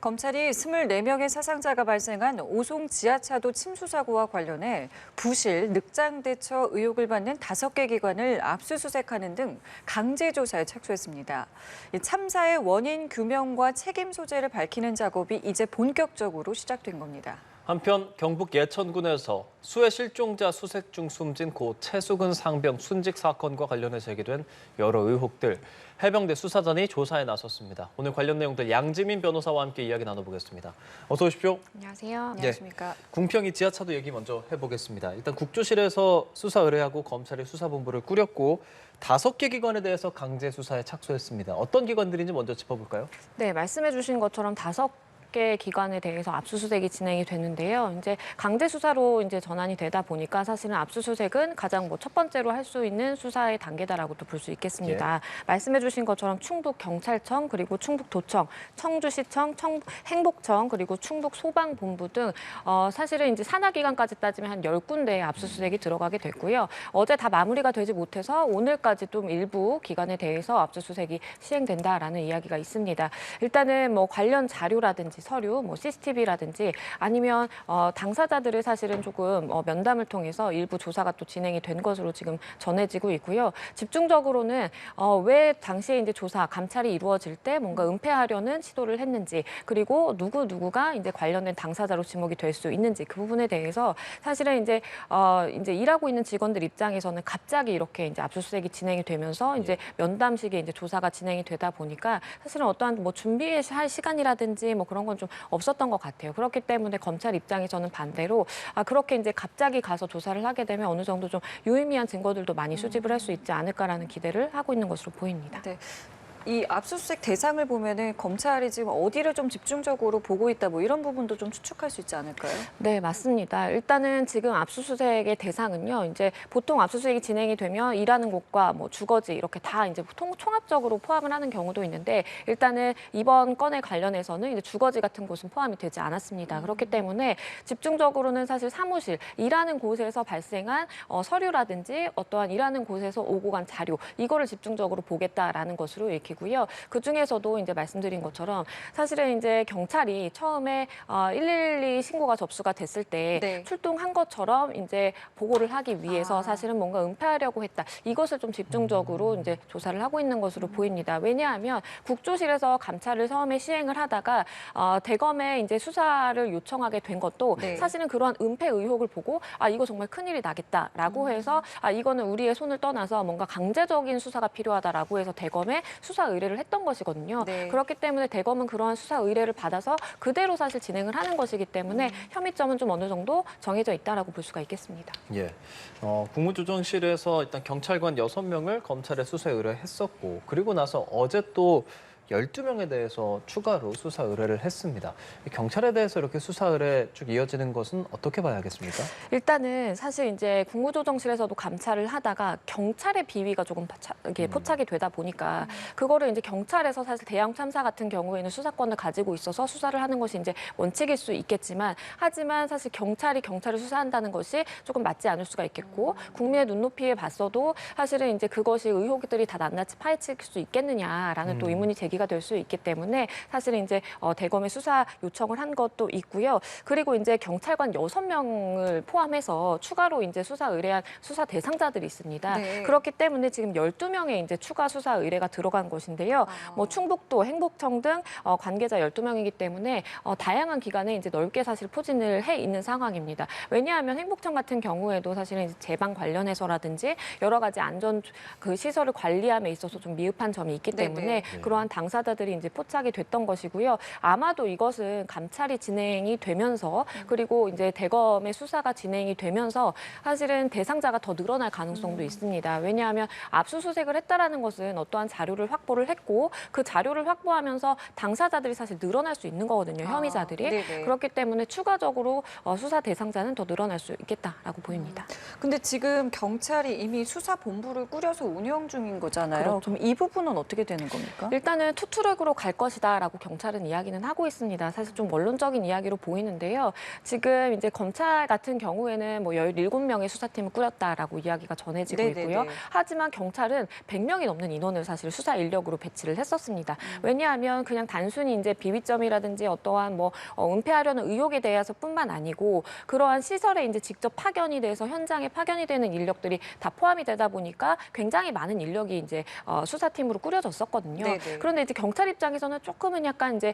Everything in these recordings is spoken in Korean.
검찰이 24명의 사상자가 발생한 오송 지하차도 침수 사고와 관련해 부실, 늑장 대처 의혹을 받는 5개 기관을 압수수색하는 등 강제 조사에 착수했습니다. 참사의 원인 규명과 책임 소재를 밝히는 작업이 이제 본격적으로 시작된 겁니다. 한편 경북 예천군에서 수해 실종자 수색 중 숨진 고 최수근 상병 순직 사건과 관련해 제기된 여러 의혹들, 해병대 수사단이 조사에 나섰습니다. 오늘 관련 내용들 양지민 변호사와 함께 이야기 나눠보겠습니다. 어서 오십시오. 안녕하세요. 안녕하십니까. 궁평이 지하차도 얘기 먼저 해보겠습니다. 일단 국조실에서 수사 의뢰하고 검찰이 수사본부를 꾸렸고 5개 기관에 대해서 강제 수사에 착수했습니다. 어떤 기관들인지 먼저 짚어볼까요? 네, 말씀해 주신 것처럼 5개 기관에 대해서 압수수색이 진행이 되는데요. 이제 강제 수사로 이제 전환이 되다 보니까 사실은 압수수색은 가장 첫 번째로 할 수 있는 수사의 단계다라고도 볼 수 있겠습니다. 말씀해 주신 것처럼 충북 경찰청, 그리고 충북도청, 청주시청, 행복청, 그리고 충북 소방본부 등 사실은 이제 산하기관까지 따지면 한 10군데의 압수수색이 들어가게 됐고요. 어제 다 마무리가 되지 못해서 오늘까지 좀 일부 기관에 대해서 압수수색이 시행된다라는 이야기가 있습니다. 일단은 관련 자료라든지 서류, CCTV라든지 아니면 당사자들을 사실은 조금 면담을 통해서 일부 조사가 또 진행이 된 것으로 지금 전해지고 있고요. 집중적으로는 왜 당시에 이제 조사, 감찰이 이루어질 때 뭔가 은폐하려는 시도를 했는지, 그리고 누구가 이제 관련된 당사자로 지목이 될 수 있는지 그 부분에 대해서 사실은 이제 일하고 있는 직원들 입장에서는 갑자기 이렇게 이제 압수수색이 진행이 되면서 이제 면담식의 이제 조사가 진행이 되다 보니까 사실은 어떠한 준비할 시간이라든지 그런 건 좀 없었던 것 같아요. 그렇기 때문에 검찰 입장에서는 반대로 그렇게 이제 갑자기 가서 조사를 하게 되면 어느 정도 좀 유의미한 증거들도 많이 수집을 할 수 있지 않을까라는 기대를 하고 있는 것으로 보입니다. 네. 이 압수수색 대상을 보면은 검찰이 지금 어디를 좀 집중적으로 보고 있다 이런 부분도 좀 추측할 수 있지 않을까요? 네, 맞습니다. 일단은 지금 압수수색의 대상은요. 이제 보통 압수수색이 진행이 되면 일하는 곳과 주거지 이렇게 다 이제 총합적으로 포함을 하는 경우도 있는데 일단은 이번 건에 관련해서는 이제 주거지 같은 곳은 포함이 되지 않았습니다. 그렇기 때문에 집중적으로는 사실 사무실, 일하는 곳에서 발생한 서류라든지 어떠한 일하는 곳에서 오고 간 자료 이거를 집중적으로 보겠다라는 것으로 읽히고요. 그 중에서도 이제 말씀드린 것처럼 사실은 이제 경찰이 처음에 112 신고가 접수가 됐을 때 출동한 것처럼 이제 보고를 하기 위해서 사실은 뭔가 은폐하려고 했다. 이것을 좀 집중적으로 이제 조사를 하고 있는 것으로 보입니다. 왜냐하면 국조실에서 감찰을 처음에 시행을 하다가 대검에 이제 수사를 요청하게 된 것도 사실은 그러한 은폐 의혹을 보고 이거 정말 큰일이 나겠다라고 해서 이거는 우리의 손을 떠나서 뭔가 강제적인 수사가 필요하다라고 해서 대검에 수사 의뢰를 했던 것이거든요. 그렇기 때문에 대검은 그러한 수사 의뢰를 받아서 그대로 사실 진행을 하는 것이기 때문에 혐의점은 좀 어느 정도 정해져 있다라고 볼 수가 있겠습니다. 예, 국무조정실에서 일단 경찰관 6명을 검찰에 수사 의뢰했었고 그리고 나서 어제 또 12명에 대해서 추가로 수사 의뢰를 했습니다. 경찰에 대해서 이렇게 수사 의뢰 쭉 이어지는 것은 어떻게 봐야겠습니까? 일단은 사실 이제 국무조정실에서도 감찰을 하다가 경찰의 비위가 조금 포착이 되다 보니까 그거를 이제 경찰에서 사실 대형 참사 같은 경우에는 수사권을 가지고 있어서 수사를 하는 것이 이제 원칙일 수 있겠지만 하지만 사실 경찰이 경찰을 수사한다는 것이 조금 맞지 않을 수가 있겠고 국민의 눈높이에 봤어도 사실은 이제 그것이 의혹들이 다 낱낱이 파헤칠 수 있겠느냐라는 또 의문이 제기가 될 수 있기 때문에 사실은 이제 대검에 수사 요청을 한 것도 있고요. 그리고 이제 경찰관 6명을 포함해서 추가로 이제 수사 의뢰한 수사 대상자들이 있습니다. 그렇기 때문에 지금 12명의 이제 추가 수사 의뢰가 들어간 것인데요. 충북도, 행복청 등 관계자 12명이기 때문에 다양한 기관에 이제 넓게 사실 포진을 해 있는 상황입니다. 왜냐하면 행복청 같은 경우에도 사실은 이제 제방 관련해서라든지 여러 가지 안전 그 시설을 관리함에 있어서 좀 미흡한 점이 있기 때문에 그러한 당사자들이 이제 포착이 됐던 것이고요. 아마도 이것은 감찰이 진행이 되면서 그리고 이제 대검의 수사가 진행이 되면서 사실은 대상자가 더 늘어날 가능성도 있습니다. 왜냐하면 압수수색을 했다라는 것은 어떠한 자료를 확보를 했고 그 자료를 확보하면서 당사자들이 사실 늘어날 수 있는 거거든요. 혐의자들이. 그렇기 때문에 추가적으로 수사 대상자는 더 늘어날 수 있겠다라고 보입니다. 근데 지금 경찰이 이미 수사본부를 꾸려서 운영 중인 거잖아요. 그렇죠. 그럼 이 부분은 어떻게 되는 겁니까? 일단은 투트랙으로 갈 것이다라고 경찰은 이야기는 하고 있습니다. 사실 좀 원론적인 이야기로 보이는데요. 지금 이제 검찰 같은 경우에는 뭐 17명의 수사팀을 꾸렸다라고 이야기가 전해지고 네네네. 있고요. 하지만 경찰은 100명이 넘는 인원을 사실 수사 인력으로 배치를 했었습니다. 왜냐하면 그냥 단순히 이제 비위점이라든지 어떠한 뭐 은폐하려는 의혹에 대해서뿐만 아니고 그러한 시설에 이제 직접 파견이 돼서 현장에 파견이 되는 인력들이 다 포함이 되다 보니까 굉장히 많은 인력이 이제 수사팀으로 꾸려졌었거든요. 네네. 그런데 이제 경찰 입장에서는 조금은 약간 이제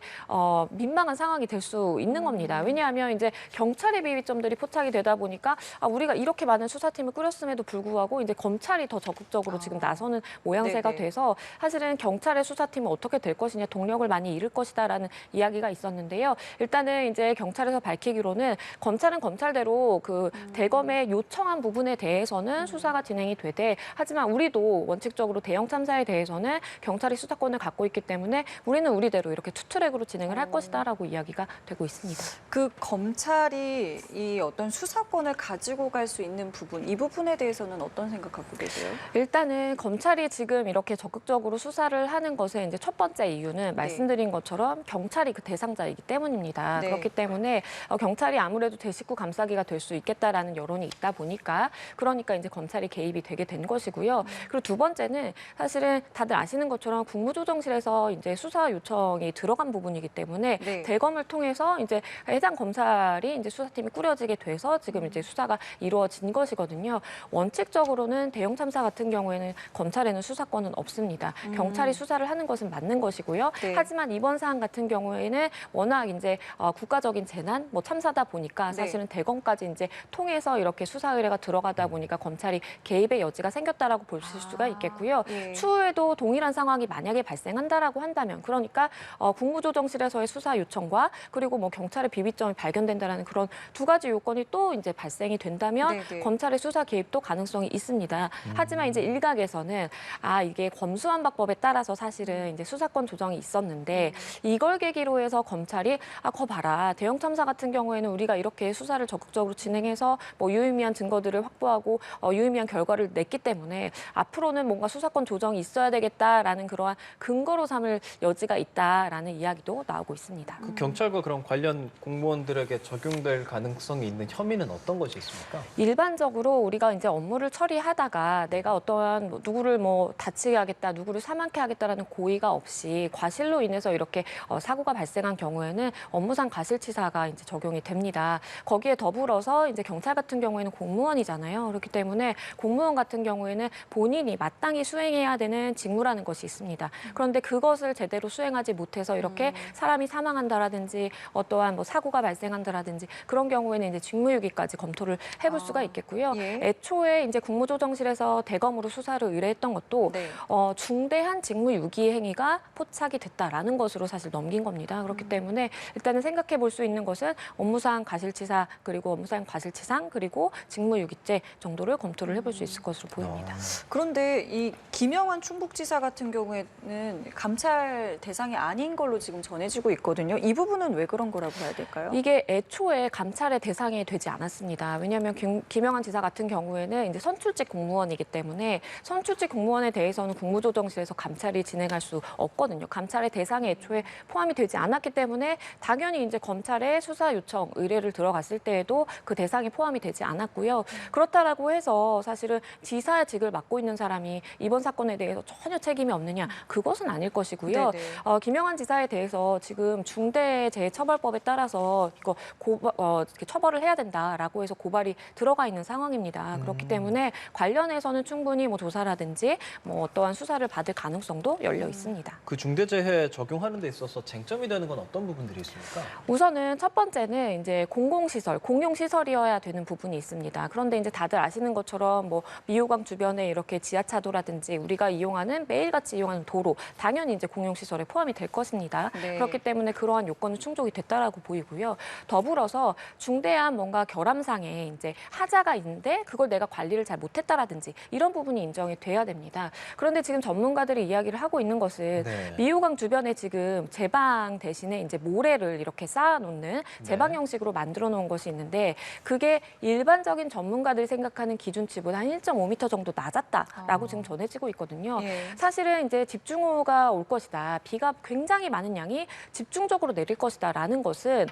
민망한 상황이 될 수 있는 겁니다. 왜냐하면 이제 경찰의 비위점들이 포착이 되다 보니까 우리가 이렇게 많은 수사팀을 꾸렸음에도 불구하고 이제 검찰이 더 적극적으로 지금 나서는 모양새가 네네. 돼서 사실은 경찰의 수사팀은 어떻게 될 것이냐, 동력을 많이 잃을 것이다라는 이야기가 있었는데요. 일단은 이제 경찰에서 밝히기로는 검찰은 검찰대로 그 대검에 요청한 부분에 대해서는 수사가 진행이 되되 하지만 우리도 원칙적으로 대형 참사에 대해서는 경찰이 수사권을 갖고 있기 때문에 우리는 우리대로 이렇게 투트랙으로 진행을 할 것이다라고 이야기가 되고 있습니다. 그 검찰이 이 어떤 수사권을 가지고 갈 수 있는 부분, 이 부분에 대해서는 어떤 생각 갖고 계세요? 일단은 검찰이 지금 이렇게 적극적으로 수사를 하는 것의 이제 첫 번째 이유는 말씀드린 것처럼 경찰이 그 대상자이기 때문입니다. 네. 그렇기 때문에 경찰이 아무래도 대식구 감싸기가 될 수 있겠다라는 여론이 있다 보니까 그러니까 이제 검찰이 개입이 되게 된 것이고요. 그리고 두 번째는 사실은 다들 아시는 것처럼 국무조정실에서 이제 수사 요청이 들어간 부분이기 때문에 네. 대검을 통해서 이제 해당 검찰이 이제 수사팀이 꾸려지게 돼서 지금 이제 수사가 이루어진 것이거든요. 원칙적으로는 대형 참사 같은 경우에는 검찰에는 수사권은 없습니다. 경찰이 수사를 하는 것은 맞는 것이고요. 네. 하지만 이번 사안 같은 경우에는 워낙 이제 국가적인 재난, 뭐 참사다 보니까 네. 사실은 대검까지 이제 통해서 이렇게 수사 의뢰가 들어가다 보니까 검찰이 개입의 여지가 생겼다라고 볼 수가 있겠고요. 예. 추후에도 동일한 상황이 만약에 발생한다라고 한다면, 그러니까 국무조정실에서의 수사 요청과 그리고 뭐 경찰의 비위점이 발견된다라는 그런 두 가지 요건이 또 이제 발생이 된다면 네네. 검찰의 수사 개입도 가능성이 있습니다. 하지만 이제 일각에서는 이게 검수완박법에 따라서 사실은 이제 수사권 조정이 있었는데 이걸 계기로 해서 검찰이 거 봐라, 대형 참사 같은 경우에는 우리가 이렇게 수사를 적극적으로 진행해서 뭐 유의미한 증거들을 확보하고 유의미한 결과를 냈기 때문에 앞으로는 뭔가 수사권 조정이 있어야 되겠다라는 그러한 근거로 삼을 여지가 있다라는 이야기도 나오고 있습니다. 그 경찰과 그런 관련 공무원들에게 적용될 가능성이 있는 혐의는 어떤 것이 있습니까? 일반적으로 우리가 이제 업무를 처리하다가 내가 어떠한 누구를 뭐 다치게 하겠다, 누구를 사망케 하겠다라는 고의가 없이 과실로 인해서 이렇게 사고가 발생한 경우에는 업무상 과실치사가 이제 적용이 됩니다. 거기에 더불어서 이제 경찰 같은 경우에는 공무원이잖아요. 그렇기 때문에 공무원 같은 경우에는 본인이 마땅히 수행해야 되는 직무라는 것이 있습니다. 그런데 그것을 제대로 수행하지 못해서 이렇게 사람이 사망한다라든지 어떠한 뭐 사고가 발생한다라든지 그런 경우에는 이제 직무유기까지 검토를 해볼 수가 있겠고요. 예. 애초에 이제 국무조정실에서 대검으로 수사를 의뢰했던 것도 네. 중대한 직무유기 행위가 포착이 됐다라는 것으로 사실 넘긴 겁니다. 그렇기 때문에 일단은 생각해 볼 수 있는 것은 업무상 과실치사 그리고 업무상 과실치상 그리고 직무유기죄 정도를 검토를 해볼 수 있을 것으로 보입니다. 그런데 이 김영환 충북지사 같은 경우에는 감찰 대상이 아닌 걸로 지금 전해지고 있거든요. 이 부분은 왜 그런 거라고 봐야 될까요? 이게 애초에 감찰의 대상이 되지 않았습니다. 왜냐하면 김영환 지사 같은 경우에는 이제 선출직 공무원이기 때문에 선출직 공무원에 대해서는 국무조정실에서 감찰이 진행할 수 없거든요. 감찰의 대상에 애초에 포함이 되지 않았기 때문에 당연히 이제 검찰의 수사 요청 의뢰를 들어갔을 때에도 그 대상이 포함이 되지 않았고요. 그렇다라고 해서 사실은 지사직을 맡고 있는 사람이 이번 사건에 대해서 전혀 책임이 없느냐, 그것은 아닐 것이고요. 네네. 김영환 지사에 대해서 지금 중대재해처벌법에 따라서 이거 이렇게 처벌을 해야 된다라고 해서 고발이 들어가 있는 상황입니다. 그렇기 때문에 관련해서는 충분히 뭐 조사라든지 뭐 어떠한 수사를 받을 가능성도 열려 있습니다. 그 중대재해 적용하는 데 있어서 쟁점이 되는 건 어떤 부분들이 있습니까? 우선은 첫 번째는 이제 공공시설, 공용시설이어야 되는 부분이 있습니다. 그런데 이제 다들 아시는 것처럼 뭐 미호강 주변에 이렇게 지하차도라든지 우리가 이용하는 매일같이 이용하는 도로, 당연히 이제 공용시설에 포함이 될 것입니다. 네. 그렇기 때문에 그러한 요건은 충족이 됐다라고 보이고요. 더불어서 중대한 뭔가 결함상에 이제 하자가 있는데 그걸 내가 관리를 잘 못했다라든지 이런 부분이 인정이 돼야 됩니다. 그런데 지금 전문가들이 이야기를 하고 있는 것은 네. 미호강 주변에 지금 제방 대신에 이제 모래를 이렇게 쌓아놓는 제방 형식으로 만들어 놓은 것이 있는데 그게 일반적인 전문가들이 생각하는 기준치보다 한 1.5m 정도 낮았다라고 지금 전해지고 있거든요. 예. 사실은 이제 집중호우가 올 것이다. 비가 굉장히 많은 양이 집중적으로 내릴 것이다라는 것은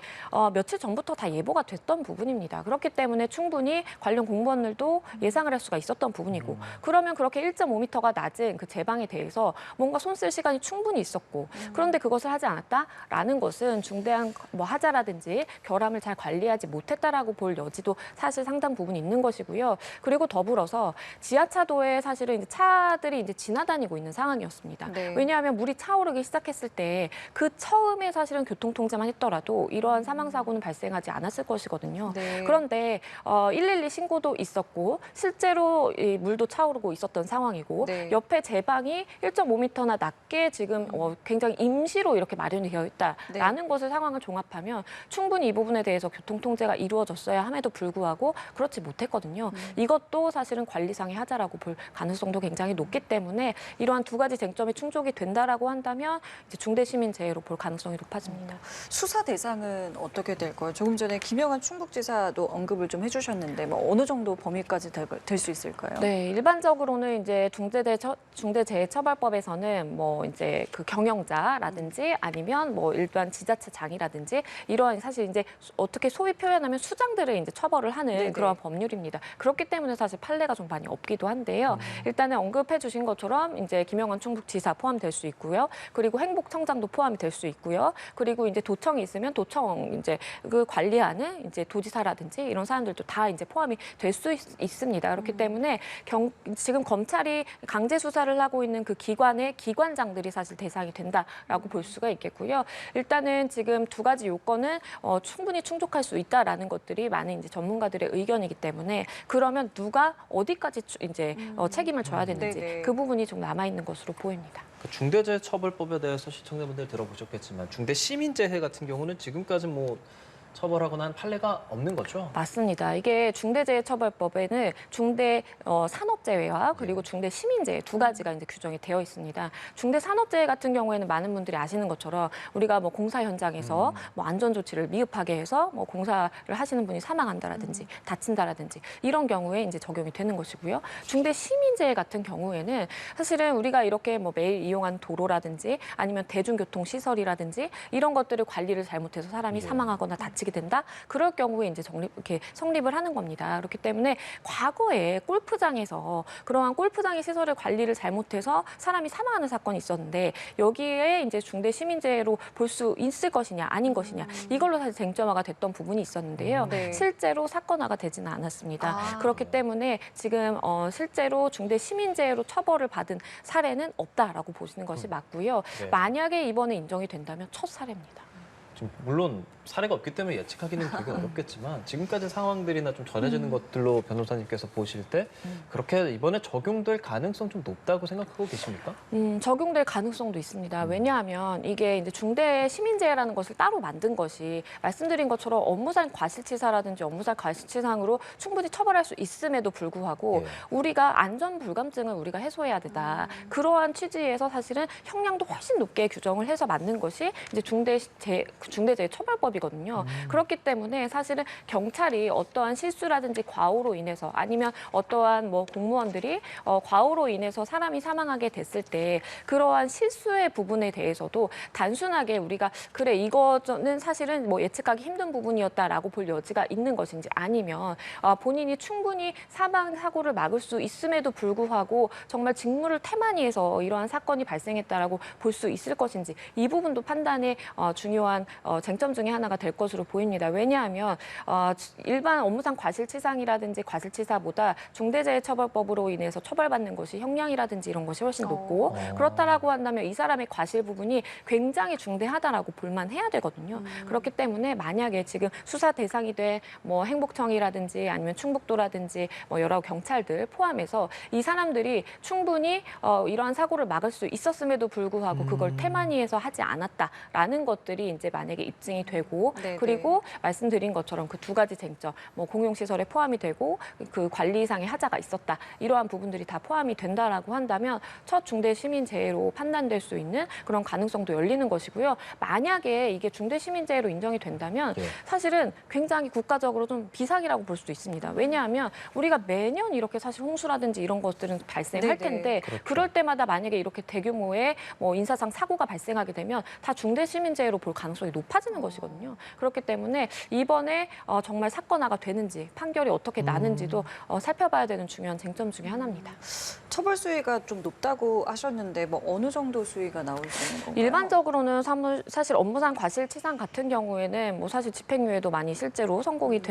며칠 전부터 다 예보가 됐던 부분입니다. 그렇기 때문에 충분히 관련 공무원들도 예상을 할 수가 있었던 부분이고 그러면 그렇게 1.5m가 낮은 그 제방에 대해서 뭔가 손 쓸 시간이 충분히 있었고 그런데 그것을 하지 않았다라는 것은 중대한 뭐 하자라든지 결함을 잘 관리하지 못했다라고 볼 여지도 사실 상당 부분 있는 것이고요. 그리고 더불어서 지하차도에 사실은 이제 차들이 이제 지나다니고 있는 상황이었습니다. 네. 왜냐하면 물이 차오르기 시작했을 때 그 처음에 사실은 교통통제만 했더라도 이러한 사망사고는 발생하지 않았을 것이거든요. 네. 그런데 112 신고도 있었고 실제로 이 물도 차오르고 있었던 상황이고 네. 옆에 제방이 1.5m나 낮게 지금 굉장히 임시로 이렇게 마련이 되어 있다라는 것을 상황을 종합하면 충분히 이 부분에 대해서 교통통제가 이루어졌어야 함에도 불구하고 그렇지 못했거든요. 이것도 사실은 관리상의 하자라고 볼 가능성도 굉장히 높기 때문에 이러한 두 가지 쟁점이 충족이 된다라고 한다면 이제 중대시민재해로 볼 가능성이 높아집니다. 수사 대상은 어떻게 될까요? 조금 전에 김영한 충북지사도 언급을 좀 해주셨는데 뭐 어느 정도 범위까지 될 수 있을까요? 네, 일반적으로는 이제 중대재해처벌법에서는 뭐 이제 그 경영자라든지 아니면 뭐 일반 지자체장이라든지 이러한 사실 이제 어떻게 소위 표현하면 수장들을 이제 처벌을 하는 네네. 그런 법률입니다. 그렇기 때문에 사실 판례가 좀 많이 없기도 한데요. 일단은 언급해 주신 것처럼 이제 김영환 충북지사 포함될 수 있고요. 그리고 행복청장도 포함이 될 수 있고요. 그리고 이제 도청이 있으면 도청 이제 그 관리하는 이제 도지사라든지 이런 사람들도 다 이제 포함이 될 수 있습니다. 그렇기 때문에 지금 검찰이 강제 수사를 하고 있는 그 기관의 기관장들이 사실 대상이 된다라고 볼 수가 있겠고요. 일단은 지금 두 가지 요건은 충분히 충족할 수 있다라는 것들이 많은 이제 전문가들의 의견이기 때문에 그러면 누가 어디까지 이제 책임을 져야 되는지 네네. 그 부분이 좀 남아 있는 것으로 보입니다. 그 중대재해처벌법에 대해서 시청자분들 들어보셨겠지만 중대시민재해 같은 경우는 지금까지 뭐 처벌하거나 한 판례가 없는 거죠? 맞습니다. 이게 중대재해처벌법에는 중대 산업재해와 그리고 중대 시민재해 두 가지가 이제 규정이 되어 있습니다. 중대 산업재해 같은 경우에는 많은 분들이 아시는 것처럼 우리가 뭐 공사 현장에서 뭐 안전 조치를 미흡하게 해서 뭐 공사를 하시는 분이 사망한다라든지 다친다라든지 이런 경우에 이제 적용이 되는 것이고요. 중대 시민재해 같은 경우에는 사실은 우리가 이렇게 뭐 매일 이용한 도로라든지 아니면 대중교통 시설이라든지 이런 것들을 관리를 잘못해서 사람이 사망하거나 다치게 된다. 그럴 경우에 이제 이렇게 성립을 하는 겁니다. 그렇기 때문에 과거에 골프장에서 그러한 골프장의 시설을 관리를 잘못해서 사람이 사망하는 사건이 있었는데 여기에 이제 중대 시민재해로 볼 수 있을 것이냐 아닌 것이냐 이걸로 사실 쟁점화가 됐던 부분이 있었는데요. 네. 실제로 사건화가 되지는 않았습니다. 아. 그렇기 때문에 지금 실제로 중대 시민재해로 처벌을 받은 사례는 없다라고 보시는 것이 맞고요. 네. 만약에 이번에 인정이 된다면 첫 사례입니다. 지금 물론 사례가 없기 때문에 예측하기는 되게 어렵겠지만 지금까지 상황들이나 좀 전해지는 것들로 변호사님께서 보실 때 그렇게 이번에 적용될 가능성 좀 높다고 생각하고 계십니까? 적용될 가능성도 있습니다. 왜냐하면 이게 이제 중대 시민재해라는 것을 따로 만든 것이 말씀드린 것처럼 업무상 과실치사라든지 업무상 과실치상으로 충분히 처벌할 수 있음에도 불구하고 예. 우리가 안전 불감증을 우리가 해소해야 되다. 그러한 취지에서 사실은 형량도 훨씬 높게 규정을 해서 만든 것이 이제 중대재해처벌법이거든요. 그렇기 때문에 사실은 경찰이 어떠한 실수라든지 과오로 인해서 아니면 어떠한 뭐 공무원들이 과오로 인해서 사람이 사망하게 됐을 때 그러한 실수의 부분에 대해서도 단순하게 우리가 그래 이거는 사실은 뭐 예측하기 힘든 부분이었다라고 볼 여지가 있는 것인지 아니면 본인이 충분히 사망 사고를 막을 수 있음에도 불구하고 정말 직무를 태만히 해서 이러한 사건이 발생했다라고 볼 수 있을 것인지 이 부분도 판단의 중요한 쟁점 중에 하나가 될 것으로 보입니다. 왜냐하면 일반 업무상 과실치상이라든지 과실치사보다 중대재해처벌법으로 인해서 처벌받는 것이 형량이라든지 이런 것이 훨씬 높고 그렇다라고 한다면 이 사람의 과실 부분이 굉장히 중대하다라고 볼만해야 되거든요. 그렇기 때문에 만약에 지금 수사 대상이 돼 뭐 행복청이라든지 아니면 충북도라든지 뭐 여러 경찰들 포함해서 이 사람들이 충분히 이러한 사고를 막을 수 있었음에도 불구하고 그걸 태만히 해서 하지 않았다라는 것들이 이제 만약에 입증이 되고 네네. 그리고 말씀드린 것처럼 그 두 가지 쟁점, 뭐 공용시설에 포함이 되고 그 관리상의 하자가 있었다. 이러한 부분들이 다 포함이 된다라고 한다면 첫 중대시민재해로 판단될 수 있는 그런 가능성도 열리는 것이고요. 만약에 이게 중대시민재해로 인정이 된다면 예. 사실은 굉장히 국가적으로 좀 비상이라고 볼 수도 있습니다. 왜냐하면 우리가 매년 이렇게 사실 홍수라든지 이런 것들은 발생할 네네. 텐데 그렇죠. 그럴 때마다 만약에 이렇게 대규모의 뭐 인사상 사고가 발생하게 되면 다 중대시민재해로 볼 가능성이 높아지는 것이거든요. 그렇기 때문에 이번에 정말 사건화가 되는지 판결이 어떻게 나는지도 살펴봐야 되는 중요한 쟁점 중에 하나입니다. 처벌 수위가 좀 높다고 하셨는데 뭐 어느 정도 수위가 나올 수 있는 건가요? 일반적으로는 사실 업무상 과실치상 같은 경우에는 뭐 사실 집행유예도 많이 실제로 성공이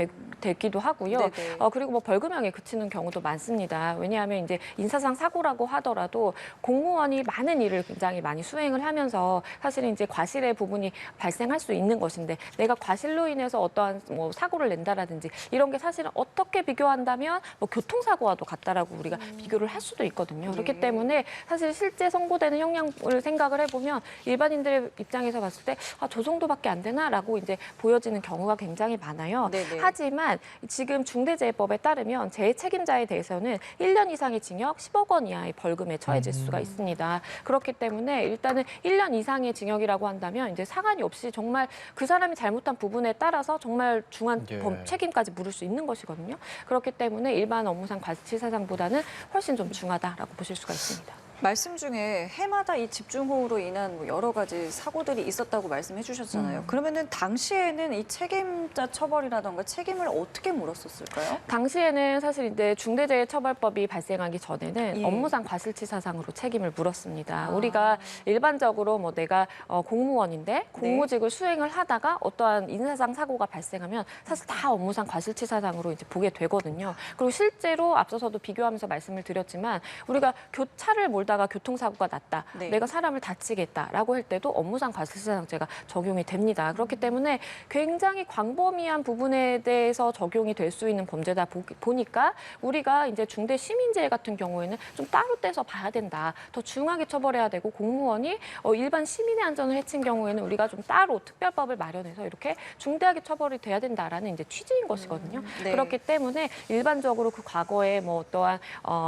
되기도 하고요. 네네. 그리고 뭐 벌금형에 그치는 경우도 많습니다. 왜냐하면 이제 인사상 사고라고 하더라도 공무원이 많은 일을 굉장히 많이 수행을 하면서 사실은 이제 과실의 부분이 발생할 수 있는 것인데 내가 과실로 인해서 어떠한 뭐 사고를 낸다라든지 이런 게 사실은 어떻게 비교한다면 뭐 교통사고와도 같다라고 우리가 비교를 할 수도 있거든요. 그렇기 예. 때문에 사실 실제 선고되는 형량을 생각을 해보면 일반인들의 입장에서 봤을 때 저 정도밖에 안 되나라고 이제 보여지는 경우가 굉장히 많아요. 네네. 하지만 지금 중대재해법에 따르면 재해 책임자에 대해서는 1년 이상의 징역, 10억 원 이하의 벌금에 처해질 수가 있습니다. 그렇기 때문에 일단은 1년 이상의 징역이라고 한다면 이제 상한이 없이 정말 그 사람이 잘못한 부분에 따라서 정말 중한 예. 책임까지 물을 수 있는 것이거든요. 그렇기 때문에 일반 업무상 과실치사상보다는 훨씬 좀 중하다라고 보실 수가 있습니다. 말씀 중에 해마다 이 집중호우로 인한 뭐 여러 가지 사고들이 있었다고 말씀해 주셨잖아요. 그러면은 당시에는 이 책임자 처벌이라던가 책임을 어떻게 물었었을까요? 당시에는 사실 이제 중대재해처벌법이 발생하기 전에는 예. 업무상 과실치사상으로 책임을 물었습니다. 우리가 일반적으로 뭐 내가 공무원인데 공무직을 수행을 하다가 어떠한 인사상 사고가 발생하면 사실 다 업무상 과실치사상으로 이제 보게 되거든요. 그리고 실제로 앞서서도 비교하면서 말씀을 드렸지만 우리가 차를 몰다가 교통사고가 났다. 네. 내가 사람을 다치게 했다라고 할 때도 업무상 과실치사상죄가 적용이 됩니다. 그렇기 때문에 굉장히 광범위한 부분에 대해서 적용이 될 수 있는 범죄다 보니까 우리가 이제 중대 시민재해 같은 경우에는 좀 따로 떼서 봐야 된다. 더 중하게 처벌해야 되고 공무원이 일반 시민의 안전을 해친 경우에는 우리가 좀 따로 특별법을 마련해서 이렇게 중대하게 처벌이 돼야 된다라는 이제 취지인 것이거든요. 네. 그렇기 때문에 일반적으로 그 과거에 뭐 어떠한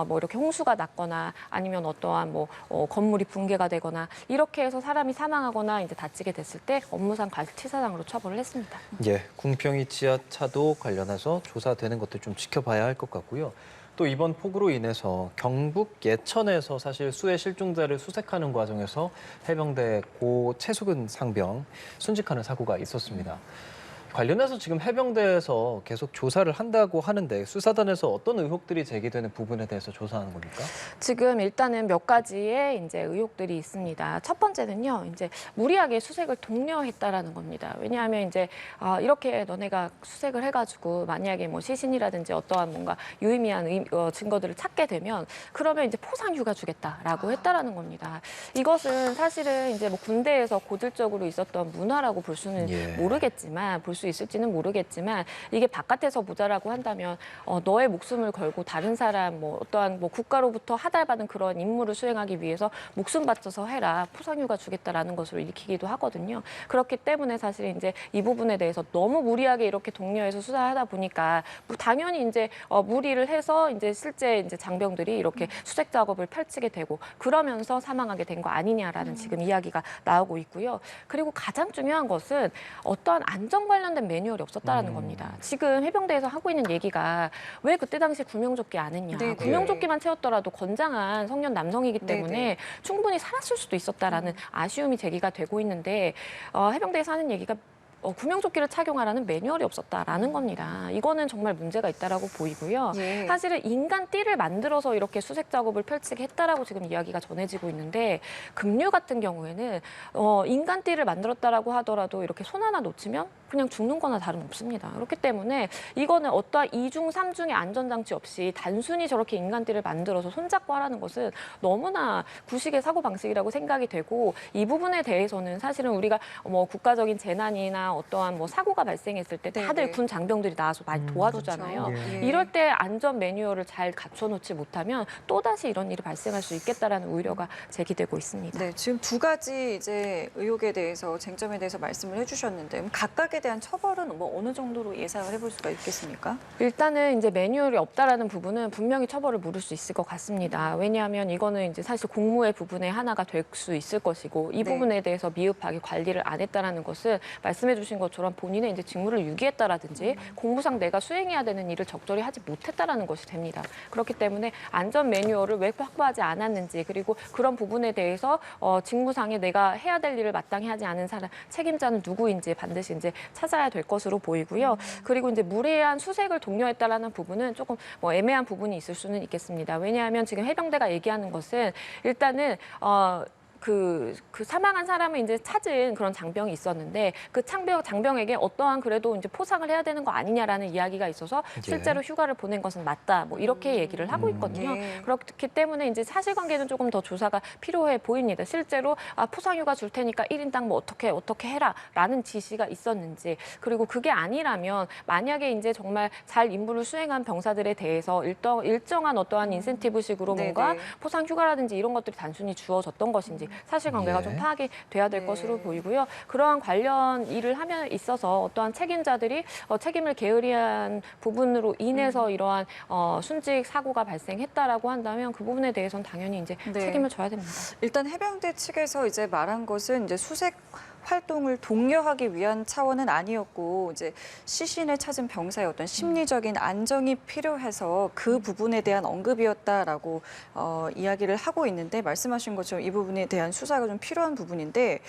뭐 이렇게 홍수가 났거나 아니면 어떠한 뭐 건물이 붕괴가 되거나 이렇게 해서 사람이 사망하거나 이제 다치게 됐을 때 업무상 과실치사상으로 처벌을 했습니다. 예, 궁평이 지하차도 관련해서 조사되는 것들 좀 지켜봐야 할 것 같고요. 또 이번 폭우로 인해서 경북 예천에서 사실 수해 실종자를 수색하는 과정에서 해병대 고 최수근 상병 순직하는 사고가 있었습니다. 관련해서 지금 해병대에서 계속 조사를 한다고 하는데 수사단에서 어떤 의혹들이 제기되는 부분에 대해서 조사하는 겁니까? 지금 일단은 몇 가지의 이제 의혹들이 있습니다. 첫 번째는요, 이제 무리하게 수색을 독려했다라는 겁니다. 왜냐하면 이제 이렇게 너네가 수색을 해가지고 만약에 뭐 시신이라든지 어떠한 뭔가 유의미한 증거들을 찾게 되면 그러면 이제 포상휴가 주겠다라고 했다라는 겁니다. 이것은 사실은 이제 뭐 군대에서 고질적으로 있었던 문화라고 볼 수는 모르겠지만 볼 수 있을지는 모르겠지만 이게 바깥에서 보자라고 한다면 너의 목숨을 걸고 다른 사람 뭐 어떠한 뭐 국가로부터 하달받은 그런 임무를 수행하기 위해서 목숨 바쳐서 해라 포상휴가 주겠다라는 것으로 읽히기도 하거든요. 그렇기 때문에 사실 이제 이 부분에 대해서 너무 무리하게 이렇게 독려해서 수사하다 보니까 뭐 당연히 이제 무리를 해서 이제 실제 이제 장병들이 이렇게 수색 작업을 펼치게 되고 그러면서 사망하게 된 거 아니냐라는 지금 이야기가 나오고 있고요. 그리고 가장 중요한 것은 어떠한 안전 관련된 매뉴얼이 없었다라는 겁니다. 지금 해병대에서 하고 있는 얘기가 왜 그때 당시에 구명조끼 안 했냐. 네네. 구명조끼만 채웠더라도 건장한 성년 남성이기 때문에 네네. 충분히 살았을 수도 있었다라는 아쉬움이 제기가 되고 있는데 해병대에서 하는 얘기가 구명조끼를 착용하라는 매뉴얼이 없었다라는 겁니다. 이거는 정말 문제가 있다라고 보이고요. 예. 사실은 인간 띠를 만들어서 이렇게 수색 작업을 펼치게 했다라고 지금 이야기가 전해지고 있는데 급류 같은 경우에는 인간 띠를 만들었다라고 하더라도 이렇게 손 하나 놓치면 그냥 죽는 거나 다름없습니다. 그렇기 때문에 이거는 어떠한 이중 삼중의 안전장치 없이 단순히 저렇게 인간띠를 만들어서 손잡고 하라는 것은 너무나 구식의 사고방식이라고 생각이 되고 이 부분에 대해서는 사실은 우리가 뭐 국가적인 재난이나 어떠한 뭐 사고가 발생했을 때 다들 네네. 군 장병들이 나와서 많이 도와주잖아요. 그렇죠. 예. 이럴 때 안전 매뉴얼을 잘 갖춰놓지 못하면 또다시 이런 일이 발생할 수 있겠다라는 우려가 제기되고 있습니다. 네, 지금 두 가지 이제 의혹에 대해서 쟁점에 대해서 말씀을 해주셨는데 그럼 각각에 대한 처벌은 뭐 어느 정도로 예상을 해볼 수가 있겠습니까? 일단은 이제 매뉴얼이 없다라는 부분은 분명히 처벌을 물을 수 있을 것 같습니다. 왜냐하면 이거는 이제 사실 공무의 부분의 하나가 될 수 있을 것이고 이 네. 부분에 대해서 미흡하게 관리를 안 했다라는 것은 말씀해주신 것처럼 본인의 이제 직무를 유기했다라든지 공무상 내가 수행해야 되는 일을 적절히 하지 못했다라는 것이 됩니다. 그렇기 때문에 안전 매뉴얼을 왜 확보하지 않았는지 그리고 그런 부분에 대해서 직무상에 내가 해야 될 일을 마땅히 하지 않은 사람 책임자는 누구인지 반드시 이제 찾아야 될 것으로 보이고요. 그리고 이제 무례한 수색을 독려했다라는 부분은 조금 뭐 애매한 부분이 있을 수는 있겠습니다. 왜냐하면 지금 해병대가 얘기하는 것은 일단은 그 사망한 사람을 이제 찾은 그런 장병이 있었는데 그 장병에게 어떠한 그래도 이제 포상을 해야 되는 거 아니냐라는 이야기가 있어서 실제로 휴가를 보낸 것은 맞다. 뭐 이렇게 얘기를 하고 있거든요. 네. 그렇기 때문에 이제 사실관계는 조금 더 조사가 필요해 보입니다. 실제로 포상휴가 줄 테니까 1인당 뭐 어떻게 해라라는 지시가 있었는지 그리고 그게 아니라면 만약에 이제 정말 잘 임무를 수행한 병사들에 대해서 일정한 어떠한 인센티브식으로 뭔가 네네. 포상휴가라든지 이런 것들이 단순히 주어졌던 것인지 사실관계가 예. 좀 파악이 돼야 될 네. 것으로 보이고요. 그러한 관련 일을 함에 있어서 어떠한 책임자들이 책임을 게으리한 부분으로 인해서 이러한 순직 사고가 발생했다라고 한다면 그 부분에 대해서는 당연히 이제 네. 책임을 져야 됩니다. 일단 해병대 측에서 이제 말한 것은 이제 수색 활동을 독려하기 위한 차원은 아니었고 이제 시신을 찾은 병사의 어떤 심리적인 안정이 필요해서 그 부분에 대한 언급이었다라고 이야기를 하고 있는데 말씀하신 것처럼 이 부분에 대한 수사가 좀 필요한 부분인데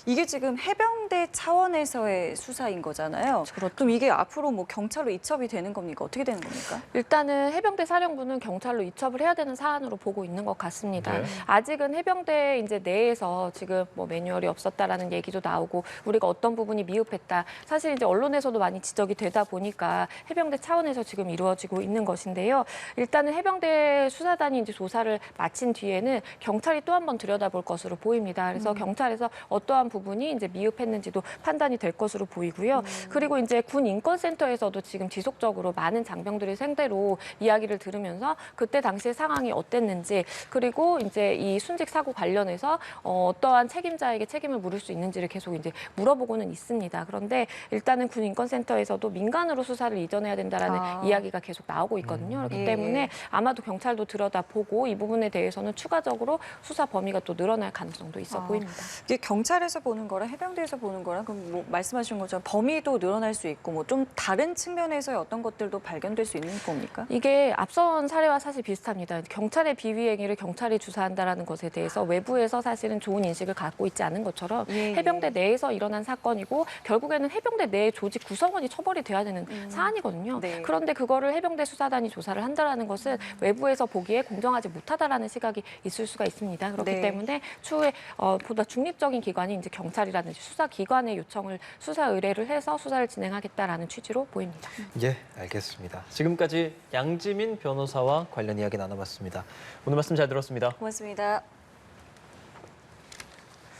이게 지금 해병대 차원에서의 수사인 거잖아요. 그렇죠. 그럼 이게 앞으로 뭐 경찰로 이첩이 되는 겁니까? 어떻게 되는 겁니까? 일단은 해병대 사령부는 경찰로 이첩을 해야 되는 사안으로 보고 있는 것 같습니다. 네. 아직은 해병대 이제 내에서 지금 뭐 매뉴얼이 없었다라는 얘기도 나오고 우리가 어떤 부분이 미흡했다. 사실 이제 언론에서도 많이 지적이 되다 보니까 해병대 차원에서 지금 이루어지고 있는 것인데요. 일단은 해병대 수사단이 이제 조사를 마친 뒤에는 경찰이 또 한 번 들여다볼 것으로 보입니다. 그래서 경찰에서 어떠한 부분이 이제 미흡했는지도 판단이 될 것으로 보이고요. 그리고 이제 군 인권센터에서도 지금 지속적으로 많은 장병들이 생대로 이야기를 들으면서 그때 당시의 상황이 어땠는지 그리고 이제 이 순직 사고 관련해서 어떠한 책임자에게 책임을 물을 수 있는지를 계속 이제 물어보고는 있습니다. 그런데 일단은 군 인권센터에서도 민간으로 수사를 이전해야 된다라는 이야기가 계속 나오고 있거든요. 그렇기 예. 때문에 아마도 경찰도 들여다보고 이 부분에 대해서는 추가적으로 수사 범위가 또 늘어날 가능성도 있어 보입니다. 이게 경찰에서 보는 거랑 해병대에서 보는 거랑 그럼 뭐 말씀하신 것처럼 범위도 늘어날 수 있고 뭐 좀 다른 측면에서의 어떤 것들도 발견될 수 있는 겁니까? 이게 앞선 사례와 사실 비슷합니다. 경찰의 비위행위를 경찰이 주사한다라는 것에 대해서 외부에서 사실은 좋은 인식을 갖고 있지 않은 것처럼 예, 해병대 내에서 일어난 사건이고 결국에는 해병대 내 조직 구성원이 처벌이 돼야 되는 사안이거든요. 네. 그런데 그거를 해병대 수사단이 조사를 한다라는 것은 외부에서 보기에 공정하지 못하다라는 시각이 있을 수가 있습니다. 그렇기 네. 때문에 추후에 보다 중립적인 기관이 이제 경찰이라든지 수사기관의 요청을 수사 의뢰를 해서 수사를 진행하겠다라는 취지로 보입니다. 예, 알겠습니다. 지금까지 양지민 변호사와 관련 이야기 나눠봤습니다. 오늘 말씀 잘 들었습니다. 고맙습니다.